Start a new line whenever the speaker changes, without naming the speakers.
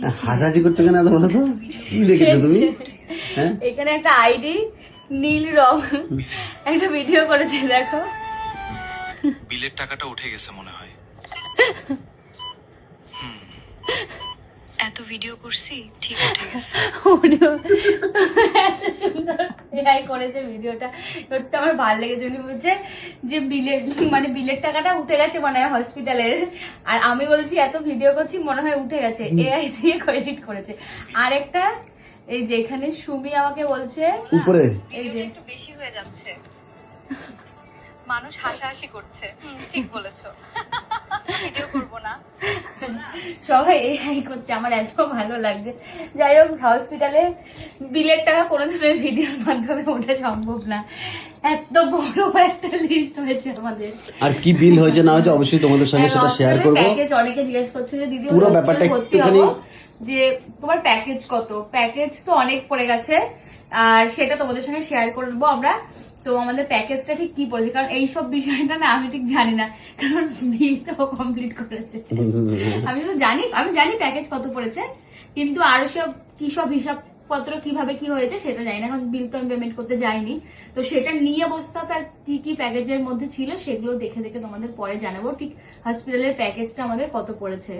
হাসাহাসি করছো কেন এত বলো তো? কি দেখেছো তুমি? হ্যাঁ,
এখানে একটা আইডি নীল রং একটা ভিডিও করেছে, দেখো।
বিলের টাকাটা উঠে গেছে মনে হয়।
এত ভিডিও করছি, ঠিক উঠে গেছে।
এত সুন্দর এআই করেছে ভিডিওটা, সত্যি আমার ভালো লেগেছে। উনি বলছে যে বিলের টাকাটা উঠে গেছে মনে হয় হসপিটালের, আর আমি বলছি এত ভিডিও করছি মনে হয় উঠে গেছে, এআই দিয়ে ক্রেডিট করেছে। আর একটা এই যে এখানে সুমি আমাকে বলছে
উপরে
এই যে
একটু বেশি হয়ে যাচ্ছে, মানুষ হাসাহাসি করছে। ঠিক বলেছো, ভিডিও করব না।
সবাই এআই করছে, আমার এত ভালো লাগছে। যাই হোক, হসপিটালে বিলের টাকা কোনো ধরনের ভিডিওর মাধ্যমে ওঠা সম্ভব না, এত বড় একটা লিস্ট হয়েছে আমাদের।
আর কি বিল হয়েছে না হয়েছে অবশ্যই তোমাদের সঙ্গে সেটা শেয়ার করবো।
প্যাকেজ অনেকে জিজ্ঞেস করছে যে দিদি
পুরো ব্যাপারটা একটুখানি,
যে তোমার প্যাকেজ কত, প্যাকেজ তো অনেক পড়ে গেছে, আর সেটা তোমাদের সঙ্গে শেয়ার করবো আমরা। তো আমাদের প্যাকেজটা ঠিক কি পড়েছে, কারণ এইসব বিষয়টা না আমি ঠিক জানি না, কারণ বিল তো কমপ্লিট করেছে। আমি জানি প্যাকেজ কত পড়েছে, কিন্তু আর সব কি সব হিসাবপত্র কিভাবে কি হয়েছে সেটা জানি না, এখন বিল তো আমি পেমেন্ট করতে যাইনি। তো সেটা নিয়ে বসতে হবে, আর কি কি প্যাকেজের মধ্যে ছিল সেগুলো দেখে দেখে তোমাদের পরে জানাবো ঠিক হসপিটালের প্যাকেজটা আমাদের কত পড়েছে।